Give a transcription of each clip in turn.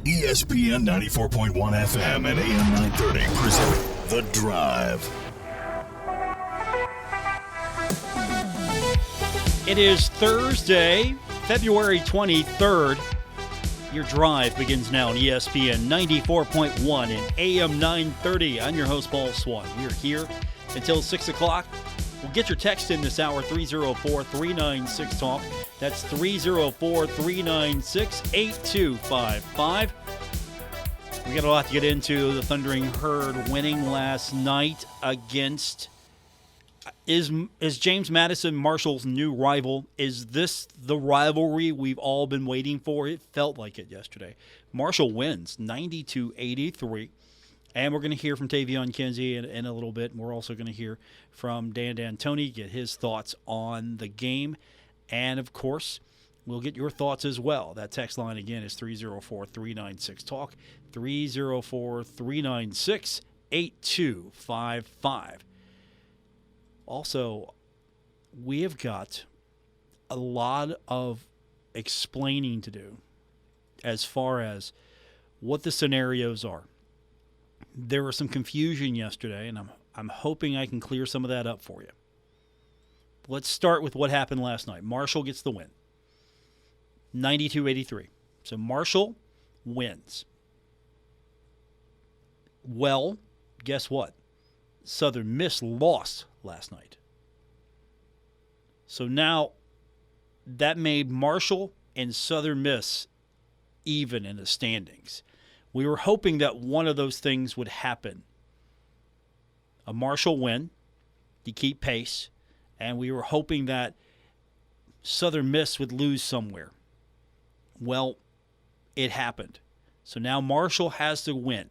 ESPN 94.1 FM and AM 930 present The Drive. It is Thursday, February 23rd. Your drive begins now on ESPN 94.1 and AM 930. I'm your host, Paul Swann. We are here until 6 o'clock. We'll get your text in this hour, 304-396-TALK. That's 304-396-8255. We got a lot to get into. The Thundering Herd winning last night against... Is James Madison Marshall's new rival? Is this the rivalry we've all been waiting for? It felt like it yesterday. Marshall wins 90-83. And we're going to hear from Tavion Kinsey in a little bit. We're also going to hear from Dan D'Antoni, get his thoughts on the game. And, of course, we'll get your thoughts as well. That text line, again, is 304-396-TALK, 304-396-8255. Also, we have got a lot of explaining to do as far as what the scenarios are. There was some confusion yesterday, and I'm hoping I can clear some of that up for you. Let's start with what happened last night. Marshall gets the win, 92-83. So Marshall wins. Well, guess what? Southern Miss lost last night. So now that made Marshall and Southern Miss even in the standings. We were hoping that one of those things would happen. A Marshall win to keep pace, and we were hoping that Southern Miss would lose somewhere. Well, it happened. So now Marshall has to win.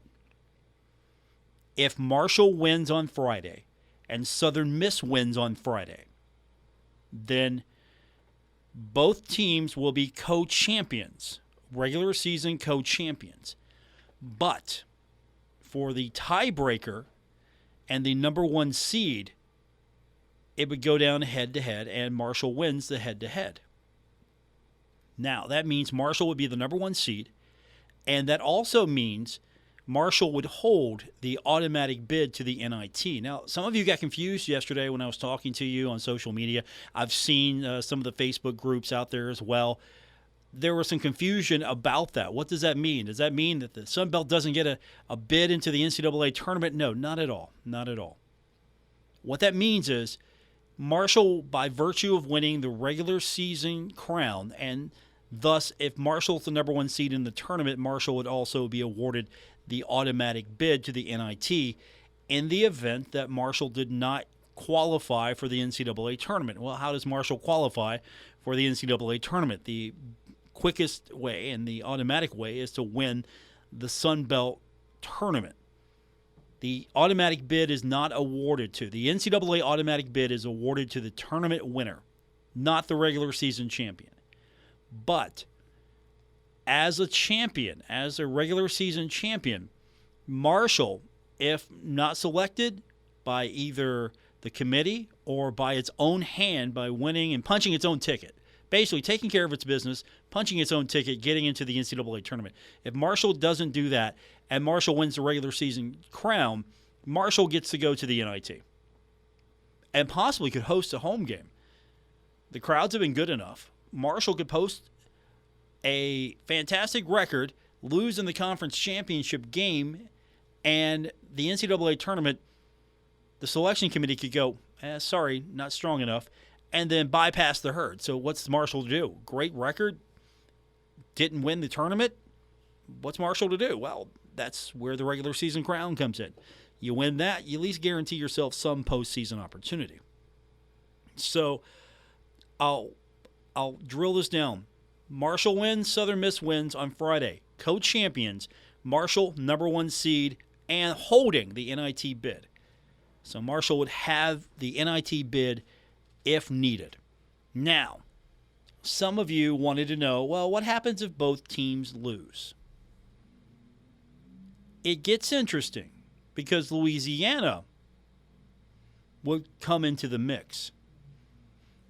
If Marshall wins on Friday and Southern Miss wins on Friday, then both teams will be co-champions, regular season co-champions. But for the tiebreaker and the number one seed, it would go down head-to-head, and Marshall wins the head-to-head. Now, that means Marshall would be the number one seed, and that also means Marshall would hold the automatic bid to the NIT. Now, some of you got confused yesterday when I was talking to you on social media. I've seen some of the Facebook groups out there as well. There was some confusion about that. What does that mean? Does that mean that the Sun Belt doesn't get a bid into the NCAA tournament? No, not at all. Not at all. What that means is Marshall, by virtue of winning the regular season crown, and thus if Marshall's the number one seed in the tournament, Marshall would also be awarded the automatic bid to the NIT in the event that Marshall did not qualify for the NCAA tournament. Well, how does Marshall qualify for the NCAA tournament? The quickest way and the automatic way is to win the Sun Belt tournament. The automatic bid is not awarded to. The NCAA automatic bid is awarded to the tournament winner, not the regular season champion. But as a champion, as a regular season champion, Marshall, if not selected by either the committee or by its own hand by winning and punching its own ticket, basically taking care of its business, punching its own ticket, getting into the NCAA tournament. If Marshall doesn't do that and Marshall wins the regular season crown, Marshall gets to go to the NIT and possibly could host a home game. The crowds have been good enough. Marshall could post a fantastic record, lose in the conference championship game, and the NCAA tournament, the selection committee could go, sorry, not strong enough, and then bypass the herd. So what's Marshall to do? Great record, didn't win the tournament. What's Marshall to do? Well, that's where the regular season crown comes in. You win that, you at least guarantee yourself some postseason opportunity. So I'll drill this down. Marshall wins, Southern Miss wins on Friday. Co-champions, Marshall, number one seed, and holding the NIT bid. So Marshall would have the NIT bid if needed. Now, some of you wanted to know, well, what happens if both teams lose? It gets interesting because Louisiana would come into the mix.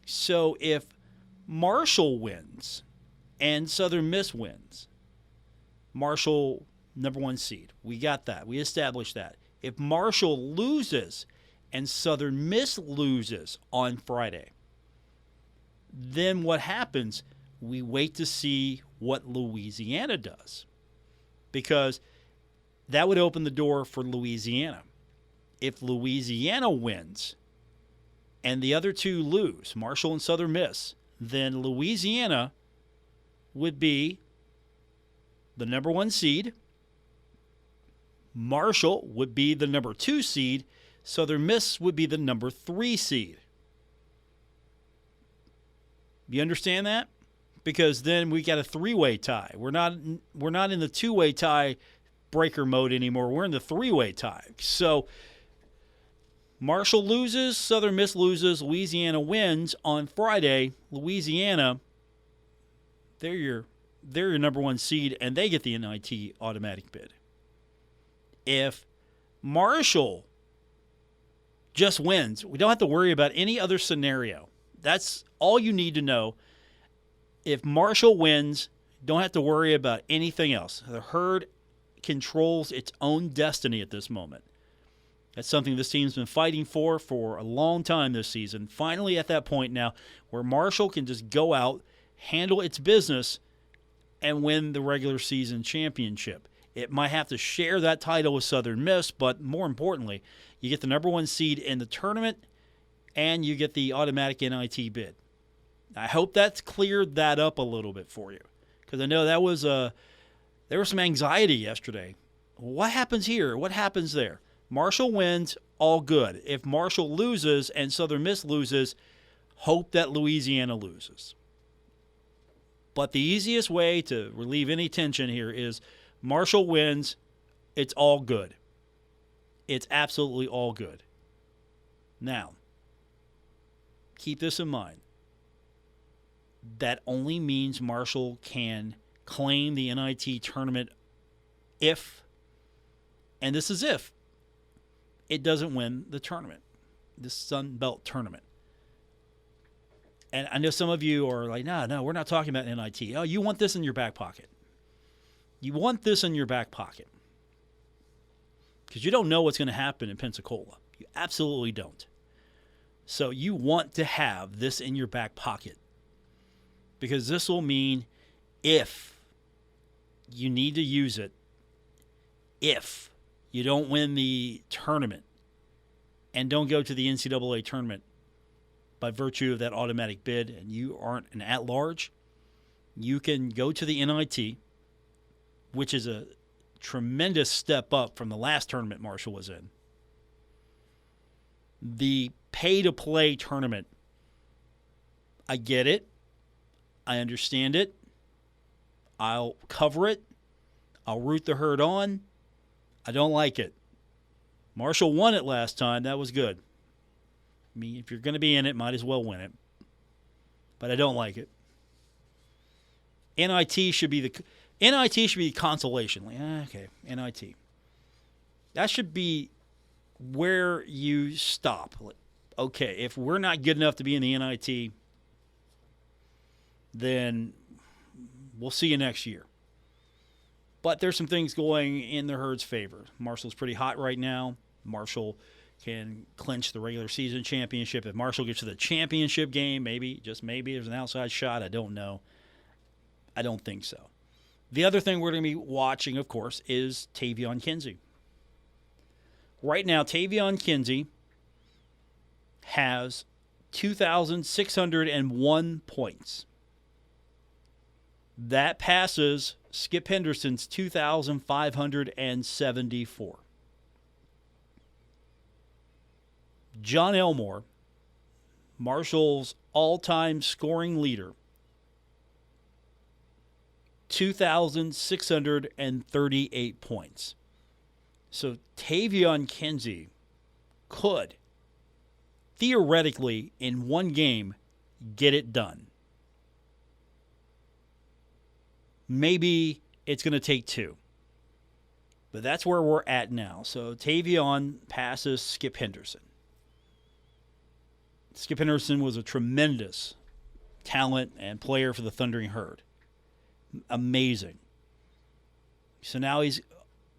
So if Marshall wins and Southern Miss wins, Marshall, number 1 seed. We got that. We established that. If Marshall loses and Southern Miss loses on Friday, then what happens? We wait to see what Louisiana does, because that would open the door for Louisiana. If Louisiana wins and the other two lose, Marshall and Southern Miss, then Louisiana would be the number 1 seed. Marshall would be the number 2 seed. Southern Miss would be the number 3 seed. You understand that? Because then we got a 3-way tie. We're not in the 2-way tie breaker mode anymore. We're in the 3-way tie. So Marshall loses, Southern Miss loses, Louisiana wins on Friday. Louisiana, they're your number 1 seed, and they get the NIT automatic bid. If Marshall just wins, we don't have to worry about any other scenario. That's all you need to know. If Marshall wins, don't have to worry about anything else. The Herd controls its own destiny at this moment. That's something this team's been fighting for a long time this season. Finally at that point now where Marshall can just go out, handle its business, and win the regular season championship. It might have to share that title with Southern Miss, but more importantly, you get the number 1 seed in the tournament, and you get the automatic NIT bid. I hope that's cleared that up a little bit for you, because I know that was there was some anxiety yesterday. What happens here? What happens there? Marshall wins, all good. If Marshall loses and Southern Miss loses, hope that Louisiana loses. But the easiest way to relieve any tension here is Marshall wins, it's all good. It's absolutely all good. Now, keep this in mind. That only means Marshall can claim the NIT tournament if, and this is if, it doesn't win the tournament, the Sun Belt tournament. And I know some of you are like, no, we're not talking about NIT. Oh, you want this in your back pocket. You want this in your back pocket. Because you don't know what's going to happen in Pensacola. You absolutely don't. So you want to have this in your back pocket. Because this will mean if you need to use it, if you don't win the tournament and don't go to the NCAA tournament by virtue of that automatic bid and you aren't an at-large, you can go to the NIT, which is a tremendous step up from the last tournament Marshall was in. The pay-to-play tournament, I get it. I understand it. I'll cover it. I'll root the Herd on. I don't like it. Marshall won it last time. That was good. I mean, if you're going to be in it, might as well win it. But I don't like it. NIT should be the consolation. Like, okay, NIT. That should be where you stop. Like, okay, if we're not good enough to be in the NIT, then we'll see you next year. But there's some things going in the Herd's favor. Marshall's pretty hot right now. Marshall can clinch the regular season championship. If Marshall gets to the championship game, maybe, just maybe, there's an outside shot. I don't know. I don't think so. The other thing we're going to be watching, of course, is Tavion Kinsey. Right now, Tavion Kinsey has 2,601 points. That passes Skip Henderson's 2,574. John Elmore, Marshall's all-time scoring leader, 2,638 points. So Tavion Kinsey could, theoretically, in one game, get it done. Maybe it's going to take two. But that's where we're at now. So Tavion passes Skip Henderson. Skip Henderson was a tremendous talent and player for the Thundering Herd. Amazing. So now he's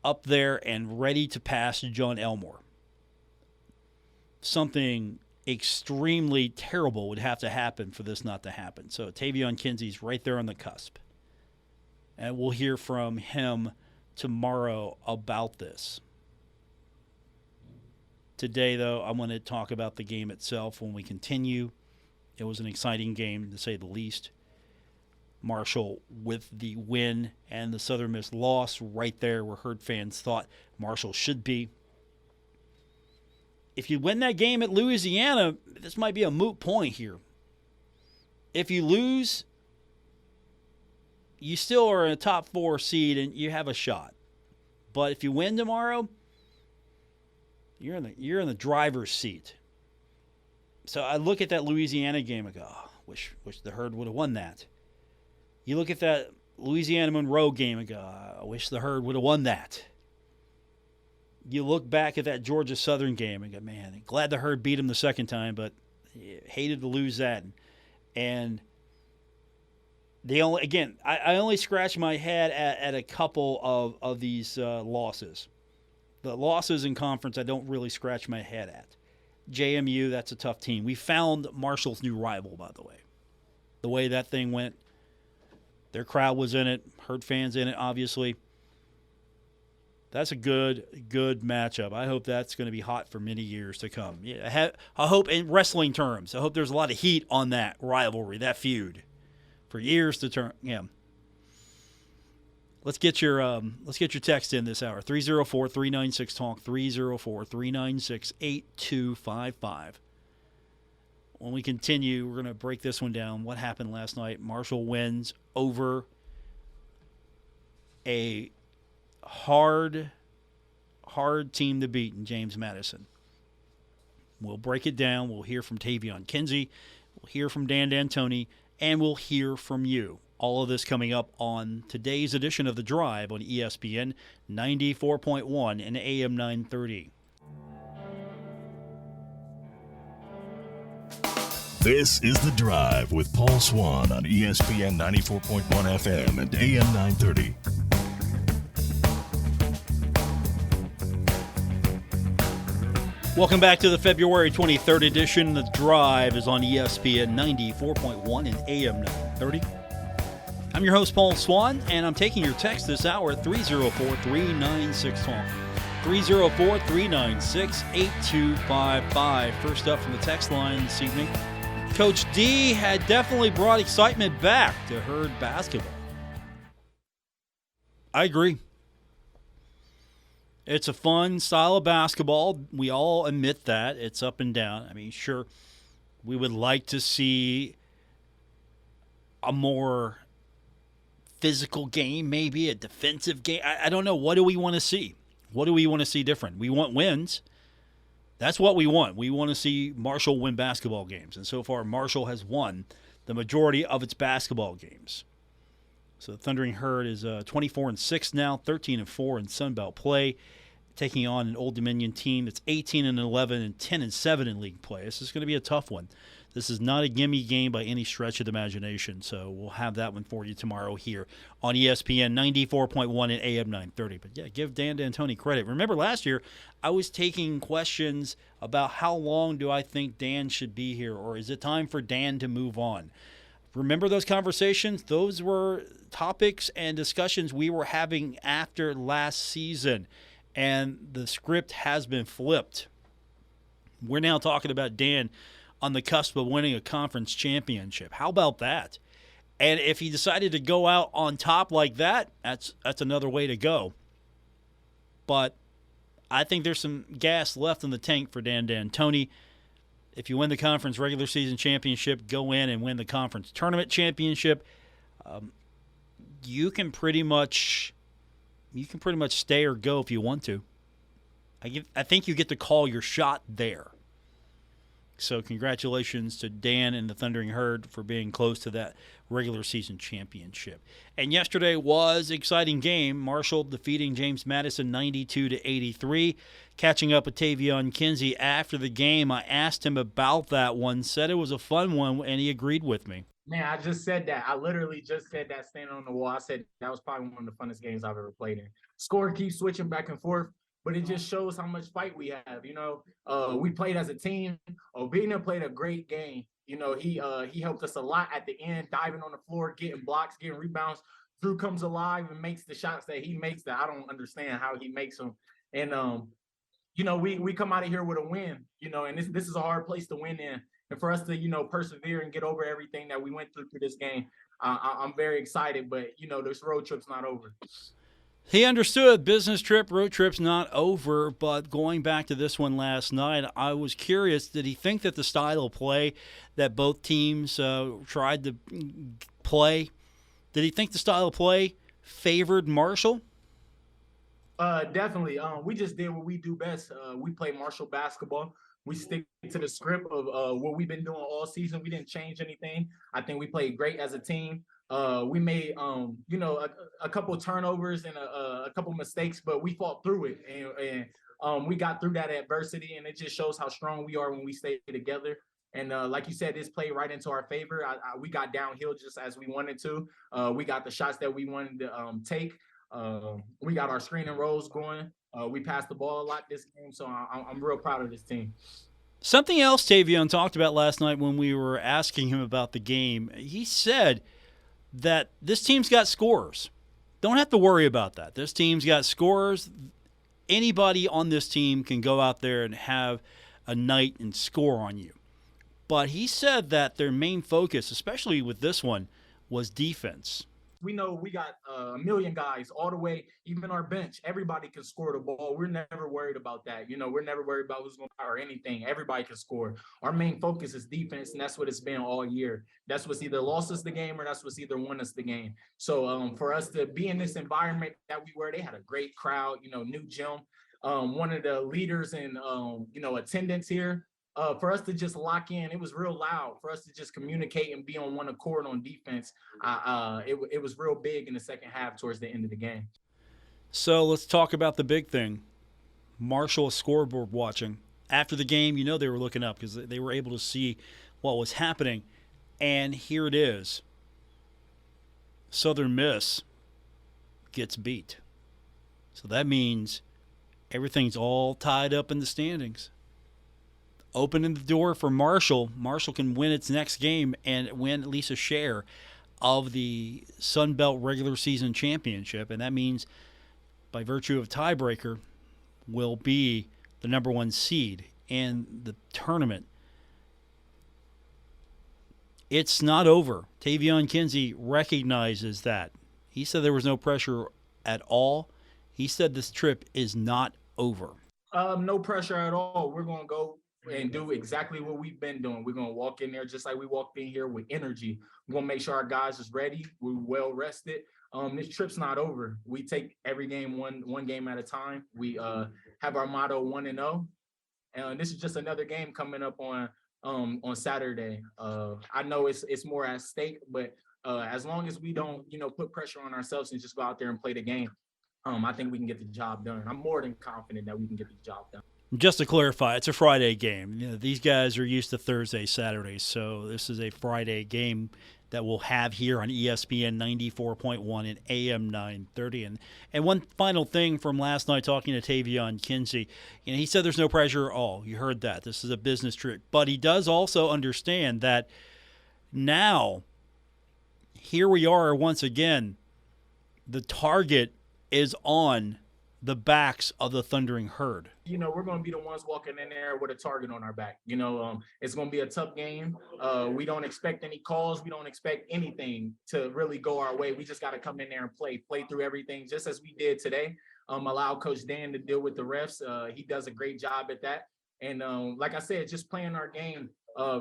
up there and ready to pass John Elmore. Something extremely terrible would have to happen for this not to happen. So Tavion Kinsey's right there on the cusp. And we'll hear from him tomorrow about this. Today, though, I want to talk about the game itself when we continue. It was an exciting game, to say the least. Marshall with the win and the Southern Miss loss right there where Herd fans thought Marshall should be. If you win that game at Louisiana, this might be a moot point here. If you lose, you still are in a top 4 seed and you have a shot. But if you win tomorrow, you're in the driver's seat. So I look at that Louisiana game and go, oh, wish the Herd would have won that. You look at that Louisiana-Monroe game and go, I wish the Herd would have won that. You look back at that Georgia Southern game and go, man, glad the Herd beat them the second time, but hated to lose that. And I only scratch my head at a couple of these losses. The losses in conference I don't really scratch my head at. JMU, that's a tough team. We found Marshall's new rival, by the way. The way that thing went, their crowd was in it, Herd fans in it, obviously. That's a good matchup. I hope that's going to be hot for many years to come. Yeah, I hope in wrestling terms, I hope there's a lot of heat on that rivalry, that feud, for years to turn. Yeah. Let's get your text in this hour. 304-396-TALK, 304-396-8255. When we continue, we're going to break this one down. What happened last night? Marshall wins over a hard team to beat in James Madison. We'll break it down. We'll hear from Tavion Kinsey. We'll hear from Dan D'Antoni. And we'll hear from you. All of this coming up on today's edition of The Drive on ESPN 94.1 and AM 930. This is The Drive with Paul Swann on ESPN 94.1 FM and AM 930. Welcome back to the February 23rd edition. The Drive is on ESPN 94.1 and AM 930. I'm your host, Paul Swann, and I'm taking your text this hour at 304-396-TALK. 304-396-8255. First up from the text line this evening, Coach D had definitely brought excitement back to Herd basketball. I agree. It's a fun style of basketball. We all admit that. It's up and down. I mean, sure, we would like to see a more physical game, maybe a defensive game. I don't know. What do we want to see? What do we want to see different? We want wins. That's what we want. We want to see Marshall win basketball games. And so far, Marshall has won the majority of its basketball games. So the Thundering Herd is 24-6 now, 13-4 in Sun Belt play, taking on an Old Dominion team that's 18-11 and 10-7 in league play. This is going to be a tough one. This is not a gimme game by any stretch of the imagination, so we'll have that one for you tomorrow here on ESPN 94.1 and AM 930. But, yeah, give Dan D'Antoni credit. Remember last year I was taking questions about how long do I think Dan should be here, or is it time for Dan to move on? Remember those conversations? Those were topics and discussions we were having after last season, and the script has been flipped. We're now talking about Dan on the cusp of winning a conference championship. How about that? And if he decided to go out on top like that, that's another way to go. But I think there's some gas left in the tank for Dan D'Antoni. If you win the conference regular season championship, go in and win the conference tournament championship. You can pretty much stay or go if you want to. I think you get to call your shot there. So congratulations to Dan and the Thundering Herd for being close to that regular season championship. And yesterday was an exciting game. Marshall defeating James Madison 92-83. Catching up with Tavion Kinsey after the game, I asked him about that one, said it was a fun one, and he agreed with me. Man, I just said that. I literally just said that standing on the wall. I said that was probably one of the funnest games I've ever played in. Score keeps switching back and forth, but it just shows how much fight we have. We played as a team. Obina played a great game. He helped us a lot at the end, diving on the floor, getting blocks, getting rebounds. Drew comes alive and makes the shots that he makes that I don't understand how he makes them. And we come out of here with a win, and this is a hard place to win in. And for us to, persevere and get over everything that we went through this game, I'm very excited. But, this road trip's not over. He understood business trip, road trip's not over, but going back to this one last night, I was curious, did he think that the style of play that both teams tried to play, did he think the style of play favored Marshall? Definitely. We just did what we do best. We play Marshall basketball. We stick to the script of what we've been doing all season. We didn't change anything. I think we played great as a team. We made, a couple turnovers and a couple mistakes, but we fought through it, and we got through that adversity. And it just shows how strong we are when we stay together. And like you said, this played right into our favor. We got downhill just as we wanted to. We got the shots that we wanted to take. We got our screen and rolls going. We passed the ball a lot this game, so I'm real proud of this team. Something else Tavion talked about last night when we were asking him about the game, he said that this team's got scorers. Don't have to worry about that. This team's got scorers. Anybody on this team can go out there and have a night and score on you. But he said that their main focus, especially with this one, was defense. We know we got a million guys all the way, even our bench. Everybody can score the ball. We're never worried about that. We're never worried about who's going to or anything. Everybody can score. Our main focus is defense, and that's what it's been all year. That's what's either lost us the game or that's what's either won us the game. So for us to be in this environment that we were, they had a great crowd, new gym. One of the leaders in, attendance here. For us to just lock in, it was real loud. For us to just communicate and be on one accord on defense, it was real big in the second half towards the end of the game. So let's talk about the big thing. Marshall scoreboard watching. After the game, they were looking up because they were able to see what was happening. And here it is. Southern Miss gets beat. So that means everything's all tied up in the standings. Opening the door for Marshall. Marshall can win its next game and win at least a share of the Sun Belt regular season championship. And that means, by virtue of tiebreaker, will be the number one seed in the tournament. It's not over. Tavion Kinsey recognizes that. He said there was no pressure at all. He said this trip is not over. No pressure at all. We're going to go and do exactly what we've been doing. We're going to walk in there just like we walked in here with energy. We're going to make sure our guys is ready. We're well rested. This trip's not over. We take every game one game at a time. We have our motto 1-0. And this is just another game coming up on Saturday. I know it's more at stake, but as long as we don't, put pressure on ourselves and just go out there and play the game, I think we can get the job done. I'm more than confident that we can get the job done. Just to clarify, it's a Friday game. These guys are used to Thursday, Saturday, so this is a Friday game that we'll have here on ESPN 94.1 and AM 930. And one final thing from last night talking to Tavion Kinsey, he said there's no pressure at all. You heard that. This is a business trip. But he does also understand that now, here we are once again, the target is on the backs of the Thundering Herd. We're going to be the ones walking in there with a target on our back. It's going to be a tough game. We don't expect any calls. We don't expect anything to really go our way. We just got to come in there and play through everything just as we did today. Allow Coach Dan to deal with the refs. He does a great job at that. And like I said, just playing our game,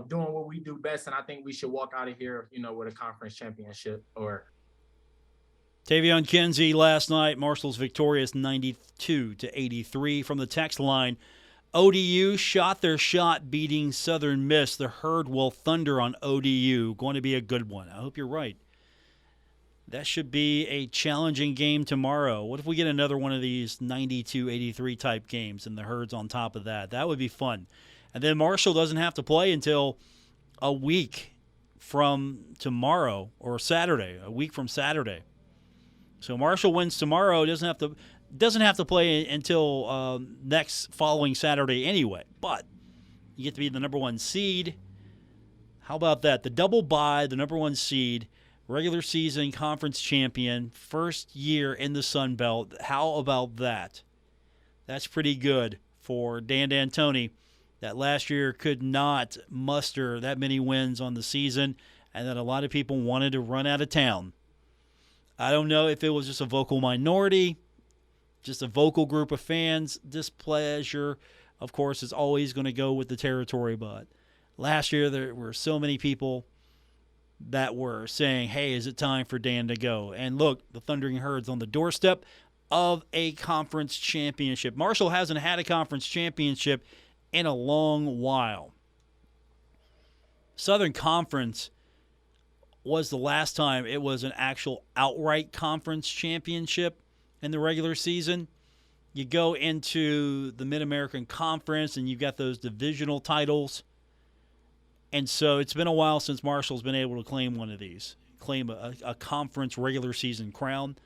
doing what we do best. And I think we should walk out of here, with a conference championship or Tavion Kinsey last night, Marshall's victorious 92-83 from the text line. ODU shot their shot beating Southern Miss. The Herd will thunder on ODU. Going to be a good one. I hope you're right. That should be a challenging game tomorrow. What if we get another one of these 92-83 type games and the Herd's on top of that? That would be fun. And then Marshall doesn't have to play until a week from tomorrow or Saturday, a week from Saturday. So Marshall wins tomorrow. Doesn't have to play until next following Saturday anyway. But you get to be the number 1 seed. How about that? The double bye, the number 1 seed, regular season conference champion, first year in the Sun Belt. How about that? That's pretty good for Dan D'Antoni, that last year could not muster that many wins on the season, and that a lot of people wanted to run out of town. I don't know if it was just a vocal minority, just a vocal group of fans. Displeasure, of course, is always going to go with the territory, but last year there were so many people that were saying, hey, is it time for Dan to go? And look, the Thundering Herd's on the doorstep of a conference championship. Marshall hasn't had a conference championship in a long while. Southern Conference was the last time it was an actual outright conference championship in the regular season. You go into the Mid-American Conference and you've got those divisional titles. And so it's been a while since Marshall's been able to claim one of these, claim a conference regular season crown,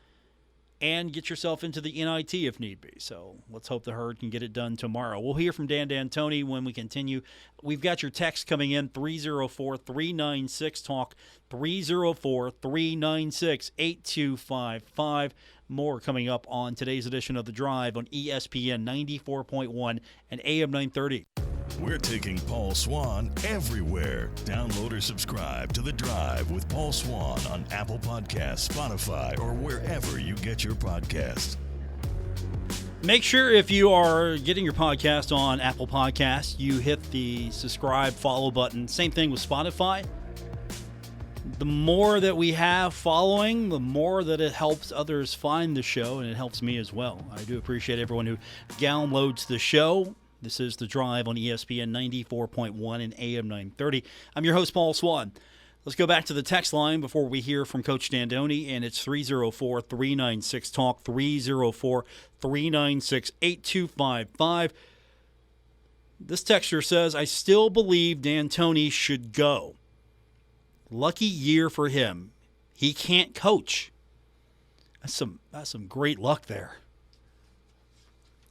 and get yourself into the NIT if need be. So let's hope the Herd can get it done tomorrow. We'll hear from Dan D'Antoni when we continue. We've got your text coming in, 304-396-TALK, 304-396-8255. More coming up on today's edition of The Drive on ESPN 94.1 and AM 930. We're taking Paul Swann everywhere. Download or subscribe to The Drive with Paul Swann on Apple Podcasts, Spotify, or wherever you get your podcasts. Make sure if you are getting your podcast on Apple Podcasts, you hit the subscribe, follow button. Same thing with Spotify. The more that we have following, the more that it helps others find the show, and it helps me as well. I do appreciate everyone who downloads the show. This is The Drive on ESPN 94.1 and AM 930. I'm your host, Paul Swann. Let's go back to the text line before we hear from Coach D'Antoni, and it's 304-396-TALK, 304-396-8255. This texter says, I still believe D'Antoni should go. Lucky year for him. He can't coach. That's some great luck there.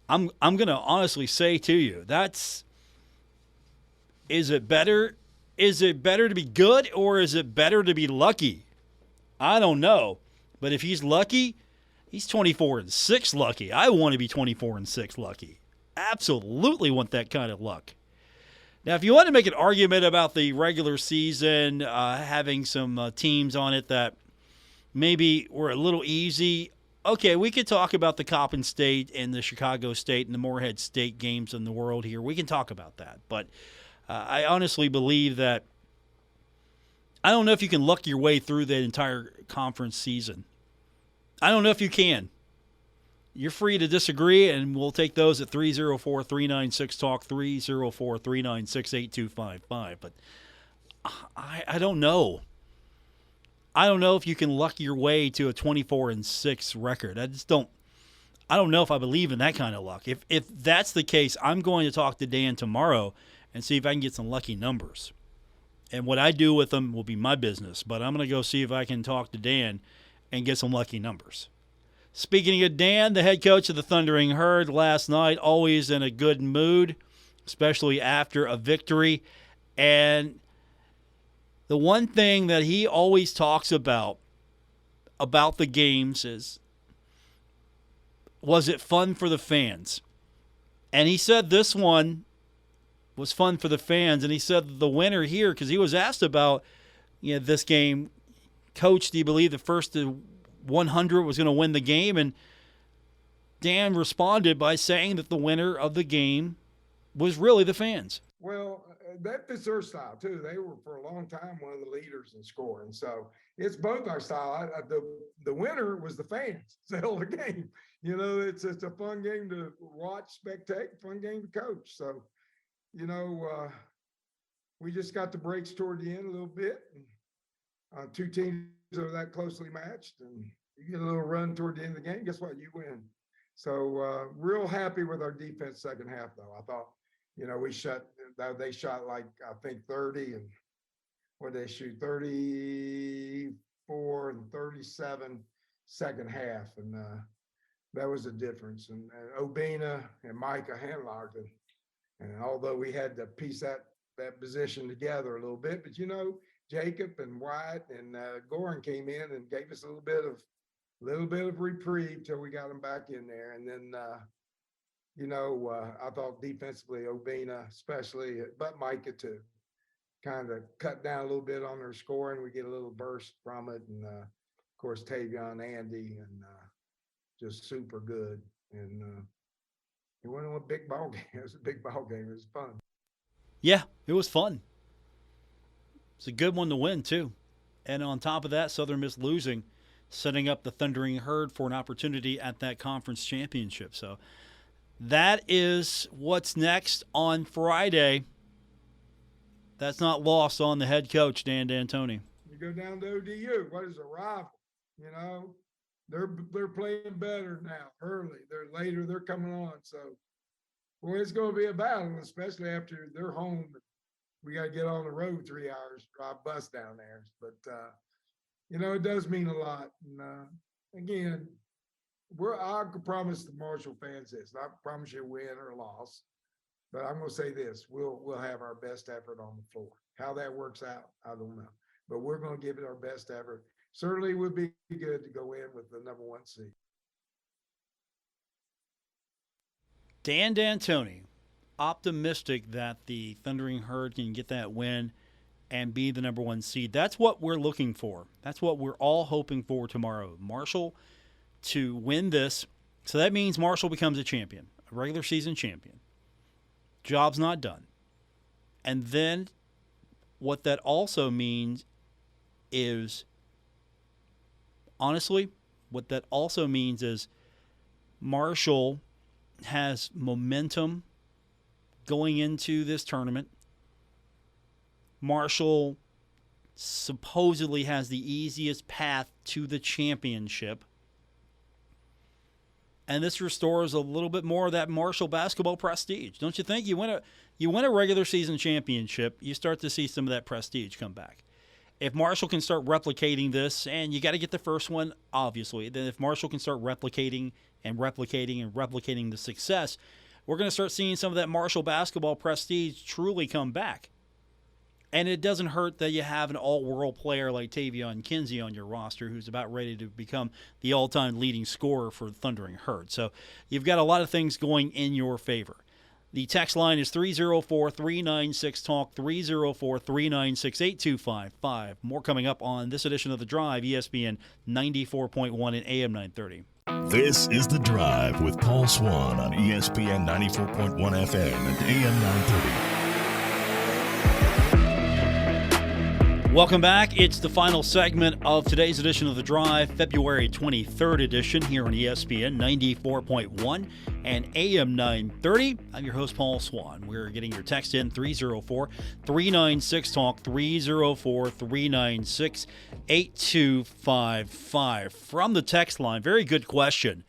I'm going to honestly say to you, is it better to be good or is it better to be lucky? I don't know. But if he's lucky, he's 24-6 lucky. I want to be 24-6 lucky. Absolutely want that kind of luck. Now, if you want to make an argument about the regular season, having some teams on it that maybe were a little easy, okay, we could talk about the Coppin State and the Chicago State and the Morehead State games in the world here. We can talk about that. But I honestly believe that I don't know if you can luck your way through the entire conference season. I don't know if you can. You're free to disagree, and we'll take those at 304-396-TALK, 304-396-8255. But I don't know. I don't know if you can luck your way to a 24-6 record. I don't know if I believe in that kind of luck. If that's the case, I'm going to talk to Dan tomorrow and see if I can get some lucky numbers. And what I do with them will be my business, but I'm going to go see if I can talk to Dan and get some lucky numbers. Speaking of Dan, the head coach of the Thundering Herd last night, always in a good mood, especially after a victory. And the one thing that he always talks about the games is, was it fun for the fans? And he said this one was fun for the fans. And he said the winner here, because he was asked about this game, Coach, do you believe the first to 100 was going to win the game? And Dan responded by saying that the winner of the game was really the fans. Well, that fits their style too. They were for a long time one of the leaders in scoring. So it's both our style. The winner was the fans. It's the hell of a game. It's a fun game to watch, spectate, fun game to coach. So, we just got the breaks toward the end a little bit. And, two teams are that closely matched, and you get a little run toward the end of the game. Guess what? You win. So real happy with our defense second half, though. I thought, they shot like, I think 30, and what they shoot, 34 and 37 second half. And that was the difference. And Obina and Micah Hanlock. And although we had to piece that position together a little bit, but Jacob and White and Goran came in and gave us a little bit of reprieve till we got them back in there. And then I thought defensively, Obina especially, but Micah too, kind of cut down a little bit on their scoring. We get a little burst from it, and of course Tavion, Andy, and just super good. And it went on a big ball game. It was a big ball game. It was fun. Yeah, it was fun. It's a good one to win, too. And on top of that, Southern Miss losing, setting up the Thundering Herd for an opportunity at that conference championship. So that is what's next on Friday. That's not lost on the head coach, Dan D'Antoni. You go down to ODU. What is a rival? They're playing better now, early. They're later. They're coming on. So, boy, it's going to be a battle, especially after they're home. We got to get on the road 3 hours, drive bus down there. But, it does mean a lot. And, again, I can promise the Marshall fans this. I promise you a win or a loss. But I'm going to say this. We'll have our best effort on the floor. How that works out, I don't know. But we're going to give it our best effort. Certainly would be good to go in with the number 1 seed. Dan D'Antoni, optimistic that the Thundering Herd can get that win and be the number 1 seed. That's what we're looking for. That's what we're all hoping for tomorrow. Marshall to win this. So that means Marshall becomes a champion, a regular season champion. Job's not done. And then what that also means is, honestly, what that also means is Marshall has momentum going into this tournament. Marshall supposedly has the easiest path to the championship. And this restores a little bit more of that Marshall basketball prestige. Don't you think? You win a regular season championship, you start to see some of that prestige come back. If Marshall can start replicating this, and you got to get the first one, obviously, then if Marshall can start replicating the success, we're going to start seeing some of that Marshall basketball prestige truly come back. And it doesn't hurt that you have an all-world player like Tavion Kinsey on your roster who's about ready to become the all-time leading scorer for the Thundering Herd. So you've got a lot of things going in your favor. The text line is 304-396-TALK, 304-396-8255. More coming up on this edition of The Drive, ESPN 94.1 and AM 930. This is The Drive with Paul Swann on ESPN 94.1 FM and AM 930. Welcome back. It's the final segment of today's edition of The Drive, February 23rd edition here on ESPN 94.1 and AM 930. I'm your host, Paul Swann. We're getting your text in 304-396-TALK, 304-396-8255. From the text line, very good question.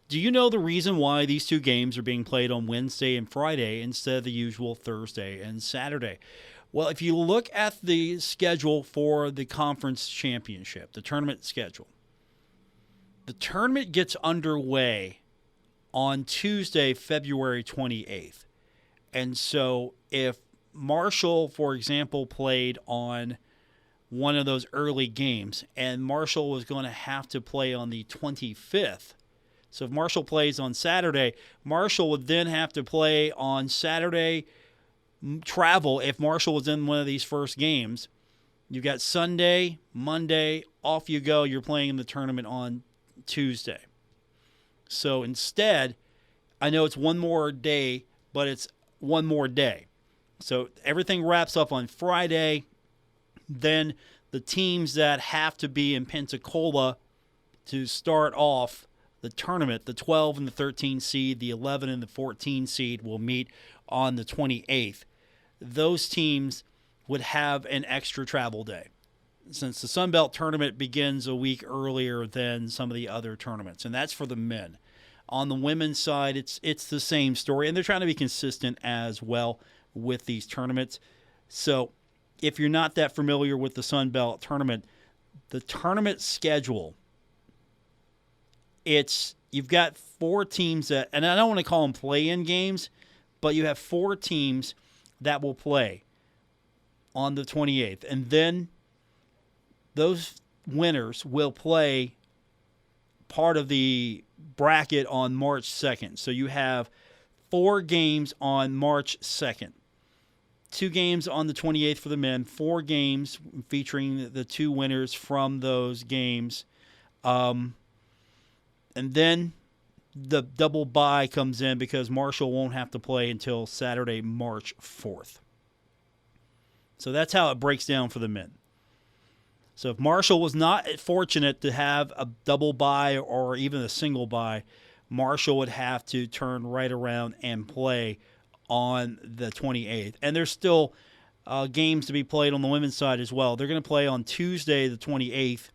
Do you know the reason why these two games are being played on Wednesday and Friday instead of the usual Thursday and Saturday? Well, if you look at the schedule for the conference championship, the tournament schedule, the tournament gets underway on Tuesday, February 28th. And so if Marshall, for example, played on one of those early games and Marshall was going to have to play on the 25th, so if Marshall plays on Saturday, Marshall would then have to play on Saturday, travel if Marshall was in one of these first games. You've got Sunday, Monday, off you go. You're playing in the tournament on Tuesday. So instead, I know it's one more day, but it's one more day. So everything wraps up on Friday. Then the teams that have to be in Pensacola to start off the tournament, the 12 and the 13 seed, the 11 and the 14 seed will meet on the 28th. Those teams would have an extra travel day since the Sun Belt tournament begins a week earlier than some of the other tournaments, and that's for the men. On the women's side, it's the same story, and they're trying to be consistent as well with these tournaments. So if you're not that familiar with the Sun Belt tournament, the tournament schedule, you've got 4 teams that, and I don't want to call them play-in games, but you have 4 teams that will play on the 28th. And then those winners will play part of the bracket on March 2nd. So you have 4 games on March 2nd. 2 games on the 28th for the men, 4 games featuring the 2 winners from those games. And then the double bye comes in because Marshall won't have to play until Saturday, March 4th. So that's how it breaks down for the men. So if Marshall was not fortunate to have a double bye or even a single bye, Marshall would have to turn right around and play on the 28th. And there's still games to be played on the women's side as well. They're going to play on Tuesday, the 28th.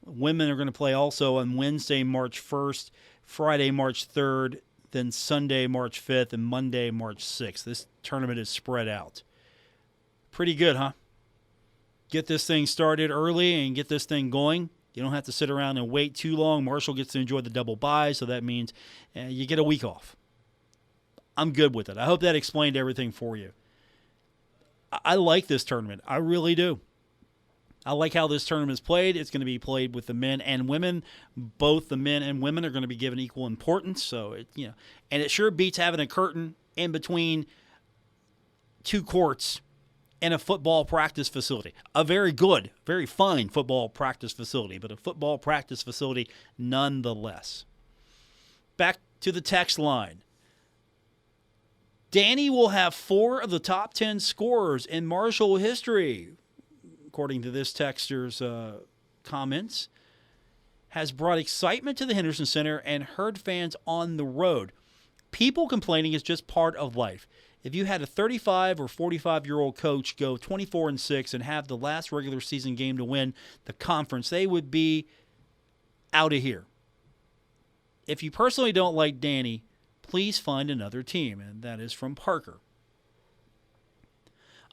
Women are going to play also on Wednesday, March 1st, Friday, March 3rd, then Sunday, March 5th, and Monday, March 6th. This tournament is spread out. Pretty good, huh? Get this thing started early and get this thing going. You don't have to sit around and wait too long. Marshall gets to enjoy the double bye, so that means you get a week off. I'm good with it. I hope that explained everything for you. I like this tournament. I really do. I like how this tournament is played. It's going to be played with the men and women. Both the men and women are going to be given equal importance. So and it sure beats having a curtain in between 2 courts in a football practice facility. A very good, very fine football practice facility, but a football practice facility nonetheless. Back to the text line. Danny will have 4 of the top 10 scorers in Marshall history, according to this texter's comments. Has brought excitement to the Henderson Center and Herd fans on the road. People complaining is just part of life. If you had a 35 or 45-year-old coach go 24-6 and have the last regular season game to win the conference, they would be out of here. If you personally don't like Danny, please find another team. And that is from Parker.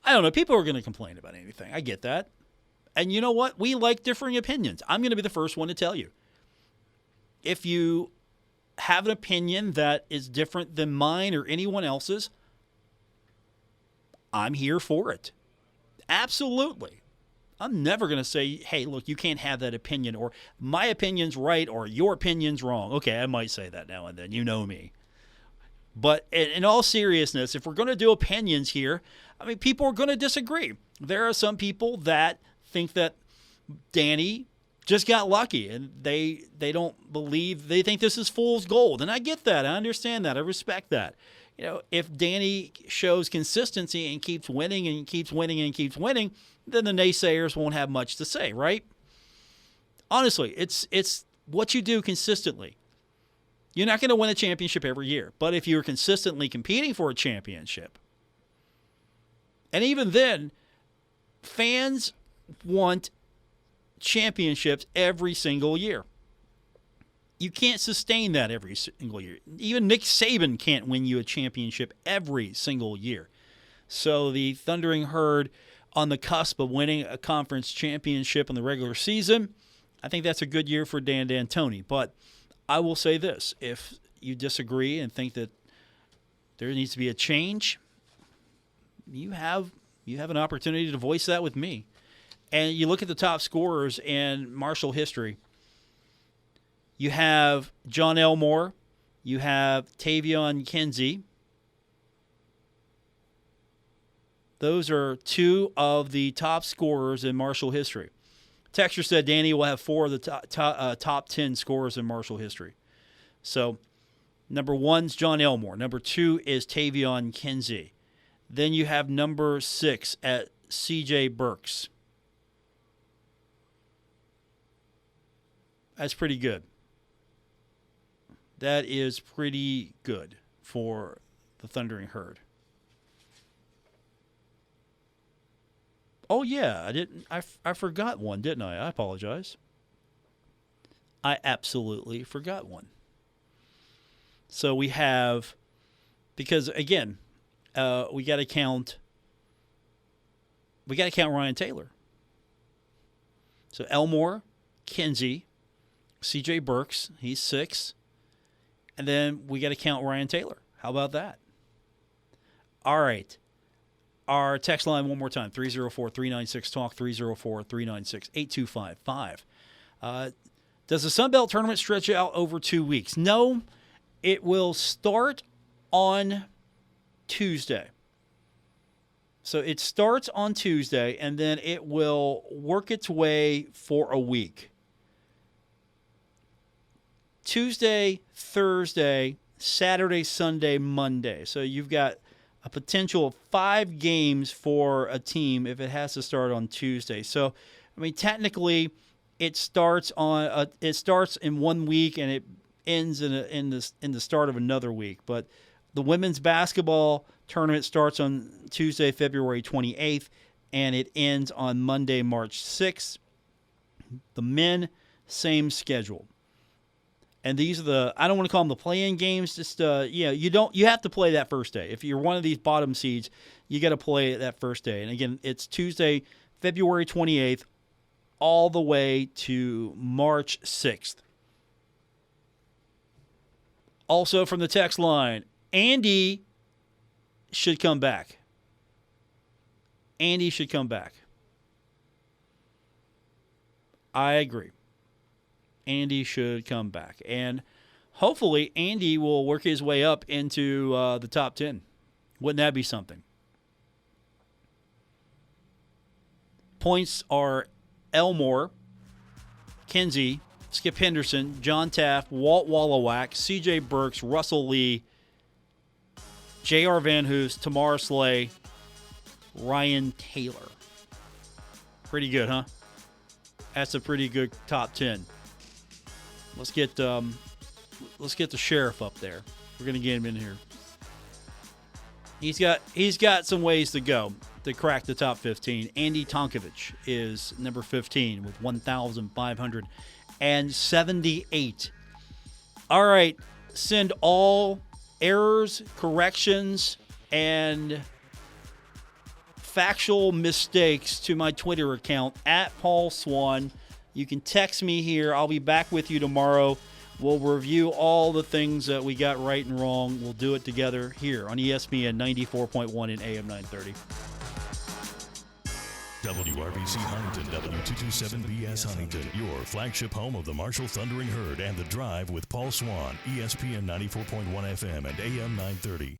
I don't know. People are going to complain about anything. I get that. And you know what? We like differing opinions. I'm going to be the first one to tell you. If you have an opinion that is different than mine or anyone else's, I'm here for it. Absolutely. I'm never going to say, hey, look, you can't have that opinion, or my opinion's right, or your opinion's wrong. Okay, I might say that now and then. You know me. But in all seriousness, if we're going to do opinions here, I mean, people are going to disagree. There are some people that think that Danny just got lucky, and they don't believe, they think this is fool's gold. And I get that. I understand that. I respect that. You know, if Danny shows consistency and keeps winning and keeps winning and keeps winning, then the naysayers won't have much to say, right? Honestly, it's what you do consistently. You're not going to win a championship every year, but if you're consistently competing for a championship, and even then, fans want championships every single year. You can't sustain that every single year. Even Nick Saban can't win you a championship every single year. So the Thundering Herd on the cusp of winning a conference championship in the regular season, I think that's a good year for Dan D'Antoni. But I will say this, if you disagree and think that there needs to be a change, you have an opportunity to voice that with me. And you look at the top scorers in Marshall history. You have John Elmore. You have Tavion Kinsey. Those are 2 of the top scorers in Marshall history. Texture said Danny will have 4 of the top 10 scorers in Marshall history. So, number 1's John Elmore. Number 2 is Tavion Kinsey. Then you have number 6 at C.J. Burks. That's pretty good. That is pretty good for the Thundering Herd. Oh yeah, I forgot one, didn't I? I apologize. I absolutely forgot one. So we have, because again, we got to count we got to count Ryan Taylor. So Elmore, Kinsey, C.J. Burks, he's 6. And then we got to count Ryan Taylor. How about that? All right. Our text line one more time, 304-396-TALK, 304-396-8255. Does the Sun Belt tournament stretch out over 2 weeks? No, it will start on Tuesday. So it starts on Tuesday, and then it will work its way for a week. Tuesday, Thursday, Saturday, Sunday, Monday. So you've got a potential of 5 games for a team if it has to start on Tuesday. So, I mean, technically, it starts in 1 week and it ends in the start of another week. But the women's basketball tournament starts on Tuesday, February 28th, and it ends on Monday, March 6th. The men, same schedule. And these are I don't want to call them the play-in games. Just you have to play that first day. If you're one of these bottom seeds, you got to play that first day. And again, it's Tuesday, February 28th, all the way to March 6th. Also from the text line, Andy should come back. Andy should come back. I agree. Andy should come back. And hopefully Andy will work his way up into the top 10. Wouldn't that be something? Points are Elmore, Kinsey, Skip Henderson, John Taft, Walt Wallowak, C.J. Burks, Russell Lee, J.R. Van Hoos, Tamar Slay, Ryan Taylor. Pretty good, huh? That's a pretty good top 10. Let's get the sheriff up there. We're gonna get him in here. He's got some ways to go to crack the top 15. Andy Tonkovich is number 15 with 1,578. All right, send all errors, corrections, and factual mistakes to my Twitter account at Paul Swann. You can text me here. I'll be back with you tomorrow. We'll review all the things that we got right and wrong. We'll do it together here on ESPN 94.1 and AM 930. WRBC Huntington, W227BS Huntington, your flagship home of the Marshall Thundering Herd and The Drive with Paul Swann, ESPN 94.1 FM and AM 930.